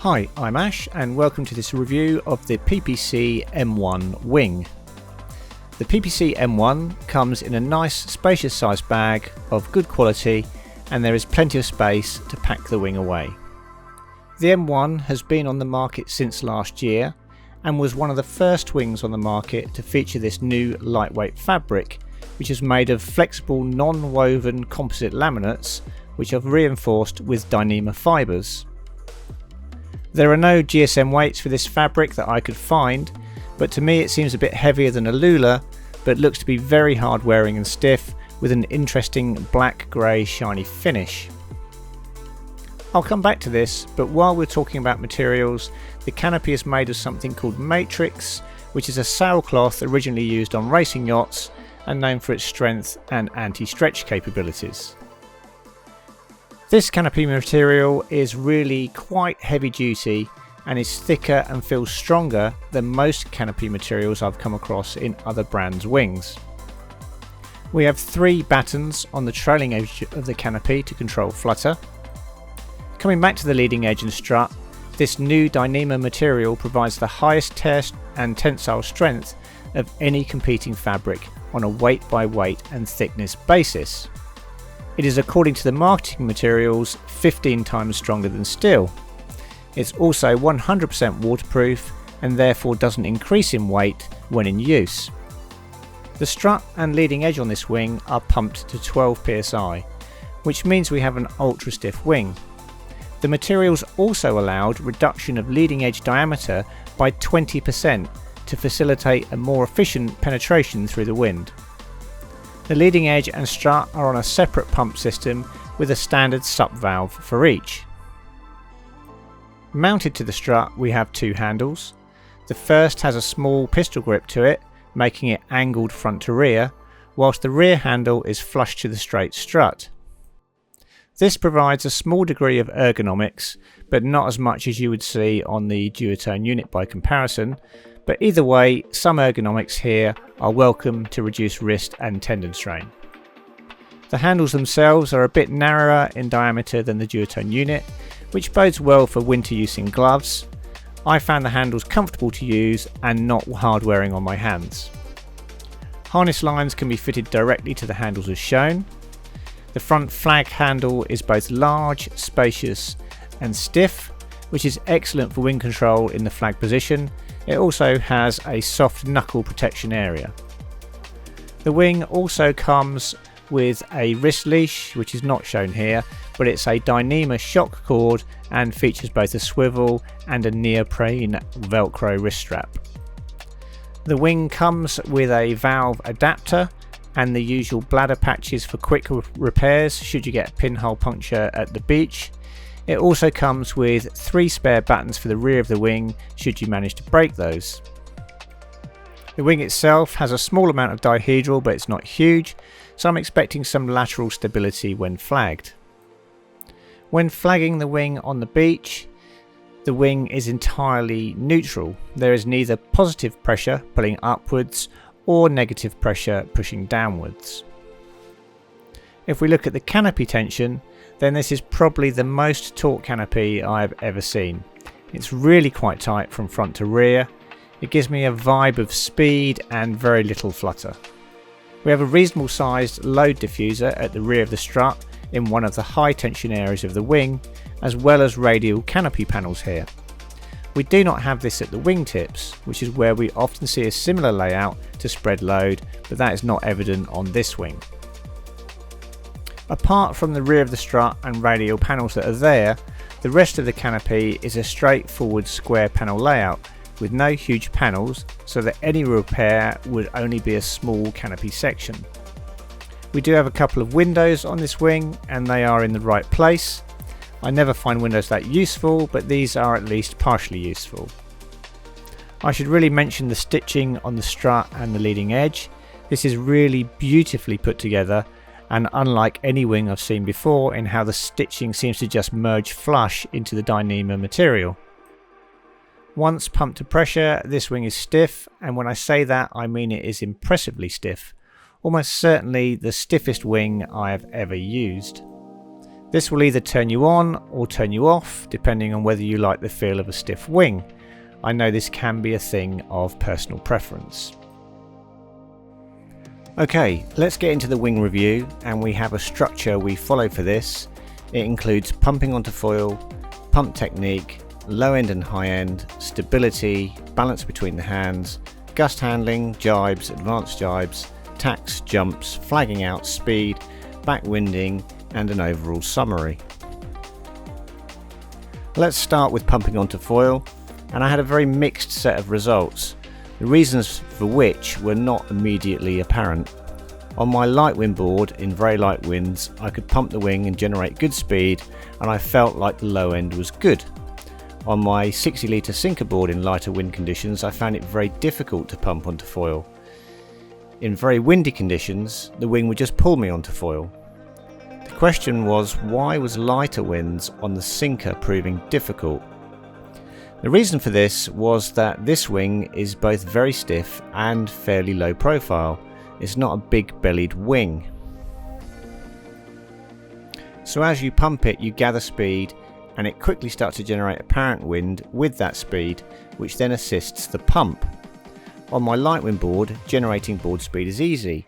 Hi, I'm Ash and welcome to this review of the PPC M1 Wing. The PPC M1 comes in a nice spacious sized bag of good quality and there is plenty of space to pack the wing away. The M1 has been on the market since last year and was one of the first wings on the market to feature this new lightweight fabric, which is made of flexible non-woven composite laminates which are reinforced with Dyneema fibres. There are no GSM weights for this fabric that I could find, but to me it seems a bit heavier than a Lula, but looks to be very hard wearing and stiff with an interesting black grey shiny finish. I'll come back to this, but while we're talking about materials, the canopy is made of something called matrix, which is a sailcloth originally used on racing yachts and known for its strength and anti-stretch capabilities. This canopy material is really quite heavy duty and is thicker and feels stronger than most canopy materials I've come across in other brands' wings. We have 3 battens on the trailing edge of the canopy to control flutter. Coming back to the leading edge and strut, this new Dyneema material provides the highest tear and tensile strength of any competing fabric on a weight by weight and thickness basis. It is, according to the marketing materials, 15 times stronger than steel. It's also 100% waterproof and therefore doesn't increase in weight when in use. The strut and leading edge on this wing are pumped to 12 psi, which means we have an ultra stiff wing. The materials also allowed reduction of leading edge diameter by 20% to facilitate a more efficient penetration through the wind. The leading edge and strut are on a separate pump system with a standard sup valve for each. Mounted to the strut we have 2 handles. The first has a small pistol grip to it, making it angled front to rear, whilst the rear handle is flush to the straight strut. This provides a small degree of ergonomics, but not as much as you would see on the duotone unit by comparison, but either way, some ergonomics here are welcome to reduce wrist and tendon strain. The handles themselves are a bit narrower in diameter than the duotone unit, which bodes well for winter use in gloves. I found the handles comfortable to use and not hard wearing on my hands. Harness lines can be fitted directly to the handles as shown. The front flag handle is both large, spacious and stiff, which is excellent for wing control in the flag position. It also has a soft knuckle protection area. The wing also comes with a wrist leash, which is not shown here, but it's a Dyneema shock cord and features both a swivel and a neoprene velcro wrist strap. The wing comes with a valve adapter and the usual bladder patches for quick repairs should you get a pinhole puncture at the beach. It also comes with 3 spare battens for the rear of the wing should you manage to break those. The wing itself has a small amount of dihedral, but it's not huge, so I'm expecting some lateral stability when flagged. When flagging the wing on the beach, the wing is entirely neutral. There is neither positive pressure pulling upwards or negative pressure pushing downwards. If we look at the canopy tension, then this is probably the most taut canopy I've ever seen. It's really quite tight from front to rear. It gives me a vibe of speed and very little flutter. We have a reasonable sized load diffuser at the rear of the strut in one of the high tension areas of the wing, as well as radial canopy panels here. We do not have this at the wingtips, which is where we often see a similar layout to spread load, but that is not evident on this wing. Apart from the rear of the strut and radial panels that are there, the rest of the canopy is a straightforward square panel layout with no huge panels, so that any repair would only be a small canopy section. We do have a couple of windows on this wing and they are in the right place. I never find windows that useful, but these are at least partially useful. I should really mention the stitching on the strut and the leading edge. This is really beautifully put together and unlike any wing I've seen before in how the stitching seems to just merge flush into the Dyneema material. Once pumped to pressure, this wing is stiff, and when I say that I mean it is impressively stiff, almost certainly the stiffest wing I have ever used. This will either turn you on or turn you off depending on whether you like the feel of a stiff wing. I know this can be a thing of personal preference. Okay, let's get into the wing review, and we have a structure we follow for this. It includes pumping onto foil, pump technique, low end and high end, stability, balance between the hands, gust handling, jibes, advanced jibes, tacks, jumps, flagging out, speed, backwinding, and an overall summary. Let's start with pumping onto foil, and I had a very mixed set of results, the reasons for which were not immediately apparent. On my light wind board in very light winds, I could pump the wing and generate good speed, and I felt like the low end was good. On my 60 litre sinker board in lighter wind conditions, I found it very difficult to pump onto foil. In very windy conditions, the wing would just pull me onto foil. The question was, why was lighter winds on the sinker proving difficult? The reason for this was that this wing is both very stiff and fairly low profile. It's not a big bellied wing. So as you pump it, you gather speed, and it quickly starts to generate apparent wind with that speed, which then assists the pump. On my light wind board, generating board speed is easy.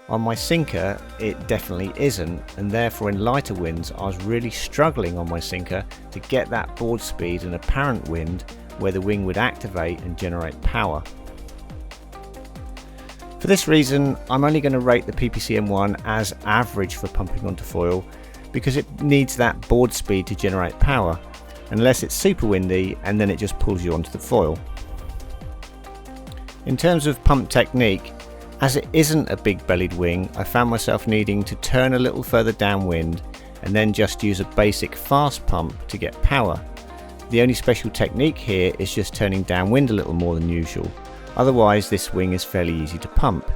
On my sinker, it definitely isn't, and therefore in lighter winds I was really struggling on my sinker to get that board speed and apparent wind where the wing would activate and generate power. For this reason, I'm only going to rate the PPC M1 as average for pumping onto foil, because it needs that board speed to generate power, unless it's super windy and then it just pulls you onto the foil. In terms of pump technique, as it isn't a big bellied wing, I found myself needing to turn a little further downwind and then just use a basic fast pump to get power. The only special technique here is just turning downwind a little more than usual. Otherwise this wing is fairly easy to pump.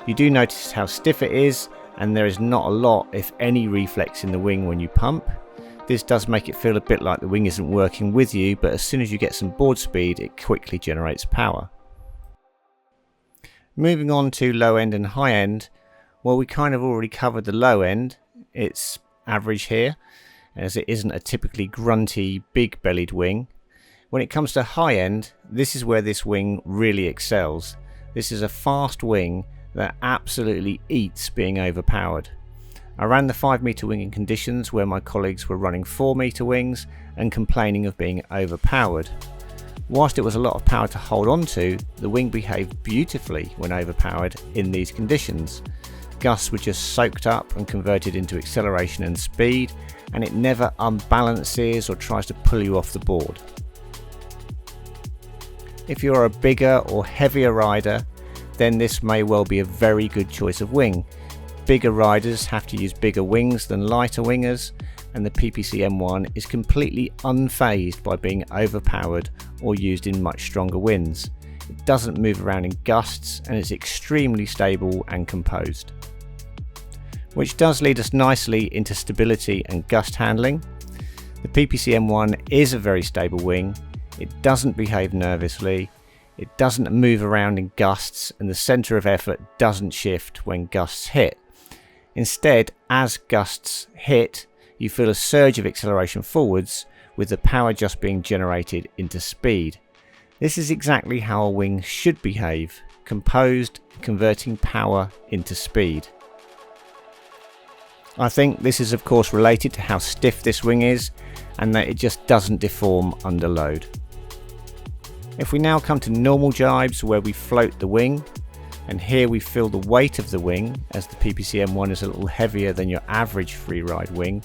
You do notice how stiff it is, and there is not a lot, if any, reflex in the wing when you pump. This does make it feel a bit like the wing isn't working with you, but as soon as you get some board speed it quickly generates power. Moving on to low end and high end, well, we kind of already covered the low end. It's average here, as it isn't a typically grunty, big bellied wing. When it comes to high end, this is where this wing really excels. This is a fast wing that absolutely eats being overpowered. I ran the 5 metre wing in conditions where my colleagues were running 4 metre wings and complaining of being overpowered. Whilst it was a lot of power to hold on to, the wing behaved beautifully when overpowered in these conditions. Gusts were just soaked up and converted into acceleration and speed, and it never unbalances or tries to pull you off the board. If you're a bigger or heavier rider, then this may well be a very good choice of wing. Bigger riders have to use bigger wings than lighter wingers, and the PPC M1 is completely unfazed by being overpowered or used in much stronger winds. It doesn't move around in gusts, and it's extremely stable and composed. Which does lead us nicely into stability and gust handling. The PPC M1 is a very stable wing. It doesn't behave nervously, it doesn't move around in gusts, and the centre of effort doesn't shift when gusts hit. Instead, as gusts hit, you feel a surge of acceleration forwards, with the power just being generated into speed. This is exactly how a wing should behave, composed, converting power into speed. I think this is of course related to how stiff this wing is, and that it just doesn't deform under load. If we now come to normal jibes, where we float the wing, and here we feel the weight of the wing, as the PPC M1 is a little heavier than your average freeride wing.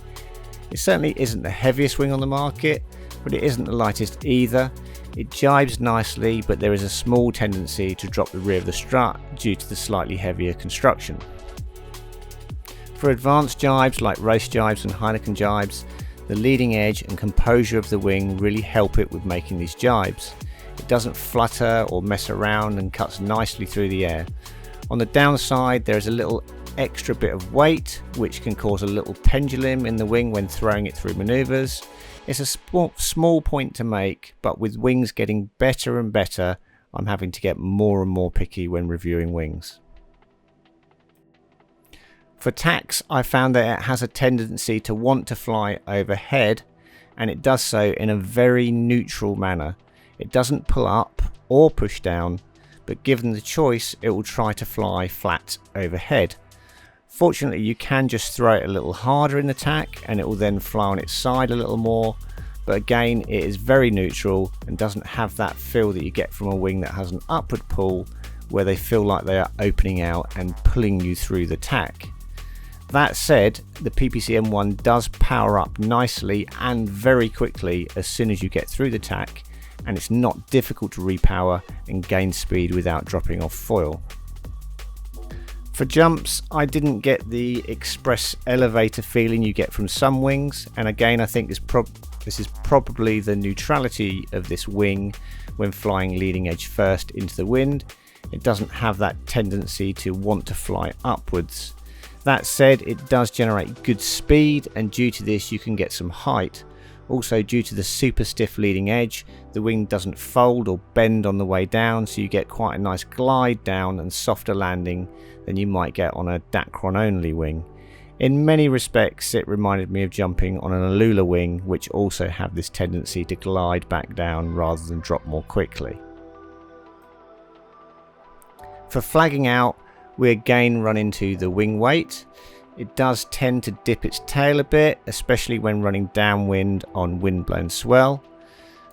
It certainly isn't the heaviest wing on the market, but it isn't the lightest either. It jibes nicely, but there is a small tendency to drop the rear of the strut due to the slightly heavier construction. For advanced jibes like race jibes and Heineken jibes, the leading edge and composure of the wing really help it with making these jibes. It doesn't flutter or mess around and cuts nicely through the air. On the downside, there is a little extra bit of weight, which can cause a little pendulum in the wing when throwing it through maneuvers. It's a small point to make, but with wings getting better and better, I'm having to get more and more picky when reviewing wings. For tacks, I found that it has a tendency to want to fly overhead, and it does so in a very neutral manner. It doesn't pull up or push down, but given the choice, it will try to fly flat overhead. Fortunately, you can just throw it a little harder in the tack and it will then fly on its side a little more, but again, it is very neutral and doesn't have that feel that you get from a wing that has an upward pull where they feel like they are opening out and pulling you through the tack. That said, the PPC M1 does power up nicely and very quickly as soon as you get through the tack, and it's not difficult to repower and gain speed without dropping off foil. For jumps, I didn't get the express elevator feeling you get from some wings, and again I think this is probably the neutrality of this wing when flying leading edge first into the wind. It doesn't have that tendency to want to fly upwards. That said, it does generate good speed, and due to this you can get some height. Also, due to the super stiff leading edge, the wing doesn't fold or bend on the way down, so you get quite a nice glide down and softer landing than you might get on a Dacron only wing. In many respects, it reminded me of jumping on an Alula wing, which also have this tendency to glide back down rather than drop more quickly. For flagging out, we again run into the wing weight. It does tend to dip its tail a bit, especially when running downwind on windblown swell.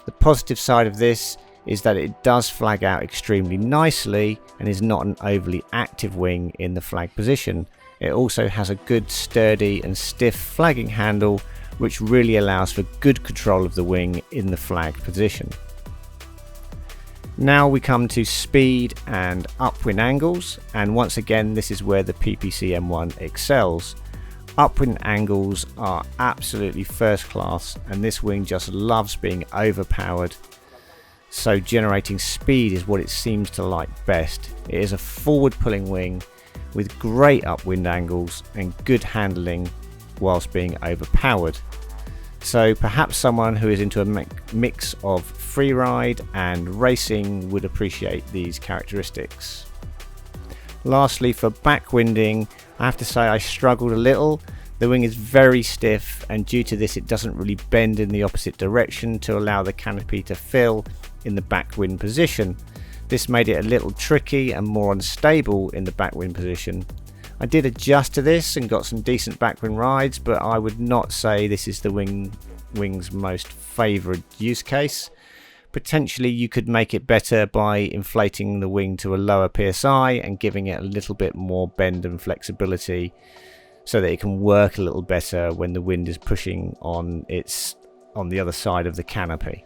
The positive side of this is that it does flag out extremely nicely and is not an overly active wing in the flag position. It also has a good sturdy and stiff flagging handle, which really allows for good control of the wing in the flag position. Now we come to speed and upwind angles, and once again this is where the PPC M1 excels. Upwind angles are absolutely first class, and this wing just loves being overpowered, so generating speed is what it seems to like best. It is a forward pulling wing with great upwind angles and good handling whilst being overpowered. So perhaps someone who is into a mix of freeride and racing would appreciate these characteristics. Lastly, for backwinding, I have to say I struggled a little. The wing is very stiff, and due to this it doesn't really bend in the opposite direction to allow the canopy to fill in the backwind position. This made it a little tricky and more unstable in the backwind position. I did adjust to this and got some decent backwind rides, but I would not say this is the wing's most favoured use case. Potentially you could make it better by inflating the wing to a lower PSI and giving it a little bit more bend and flexibility so that it can work a little better when the wind is pushing on the other side of the canopy.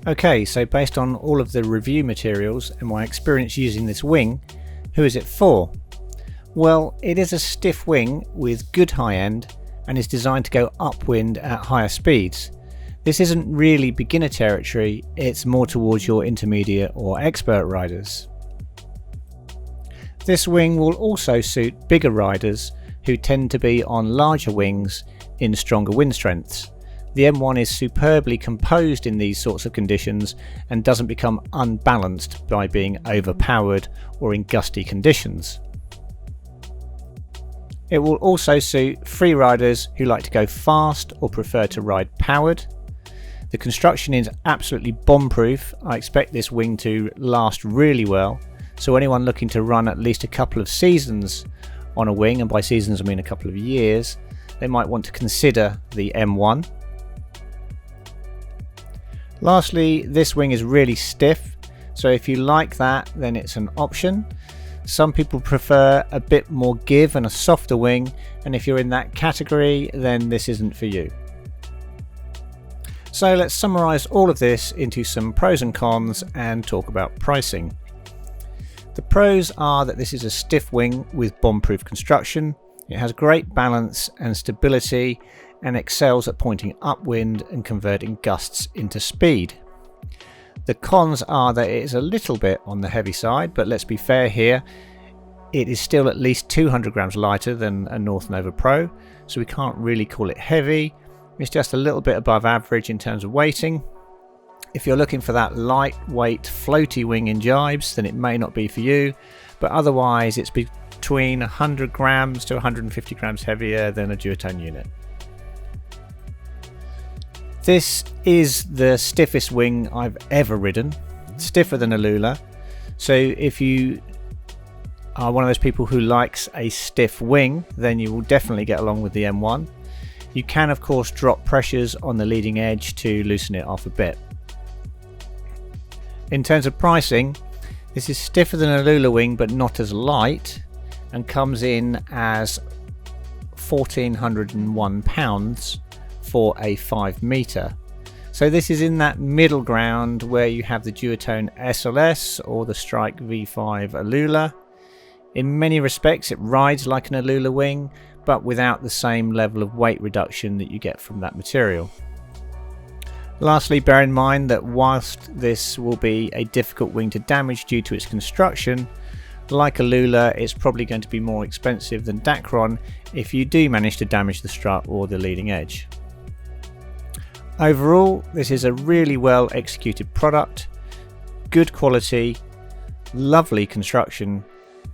Okay, so based on all of the review materials and my experience using this wing, who is it for? Well, it is a stiff wing with good high end and is designed to go upwind at higher speeds. This isn't really beginner territory, it's more towards your intermediate or expert riders. This wing will also suit bigger riders who tend to be on larger wings in stronger wind strengths. The M1 is superbly composed in these sorts of conditions and doesn't become unbalanced by being overpowered or in gusty conditions. It will also suit freeriders who like to go fast or prefer to ride powered. The construction is absolutely bomb-proof. I expect this wing to last really well, so anyone looking to run at least a couple of seasons on a wing, and by seasons I mean a couple of years, they might want to consider the M1. Lastly, this wing is really stiff, so if you like that, then it's an option. Some people prefer a bit more give and a softer wing, and if you're in that category, then this isn't for you. So let's summarise all of this into some pros and cons and talk about pricing. The pros are that this is a stiff wing with bomb-proof construction. It has great balance and stability and excels at pointing upwind and converting gusts into speed. The cons are that it is a little bit on the heavy side, but let's be fair here, it is still at least 200 grams lighter than a North Nova Pro, so we can't really call it heavy. It's just a little bit above average in terms of weighting. If you're looking for that lightweight floaty wing in Jibes, then it may not be for you, but otherwise it's between 100 grams to 150 grams heavier than a duotone unit. This is the stiffest wing I've ever ridden, stiffer than a Lula. So if you are one of those people who likes a stiff wing, then you will definitely get along with the M1. You can of course drop pressures on the leading edge to loosen it off a bit. In terms of pricing, this is stiffer than a Lula wing but not as light, and comes in as £1,401 for a 5 metre. So this is in that middle ground where you have the duotone SLS or the Strike V5 Alula. In many respects it rides like an Alula wing, but without the same level of weight reduction that you get from that material. Lastly, bear in mind that whilst this will be a difficult wing to damage due to its construction, like a Lula, it's probably going to be more expensive than Dacron if you do manage to damage the strut or the leading edge. Overall, this is a really well executed product, good quality, lovely construction,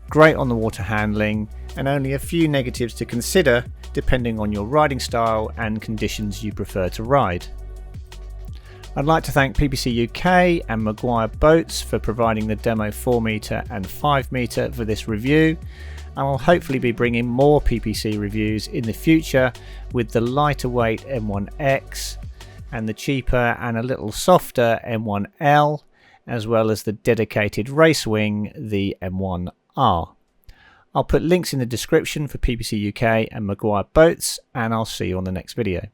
great on the water handling, and only a few negatives to consider depending on your riding style and conditions you prefer to ride. I'd like to thank PPC UK and Maguire Boats for providing the demo 4 metre and 5 metre for this review, and I'll hopefully be bringing more PPC reviews in the future with the lighter weight M1X and the cheaper and a little softer M1L, as well as the dedicated race wing, the M1R. I'll put links in the description for PPC UK and Maguire Boats, and I'll see you on the next video.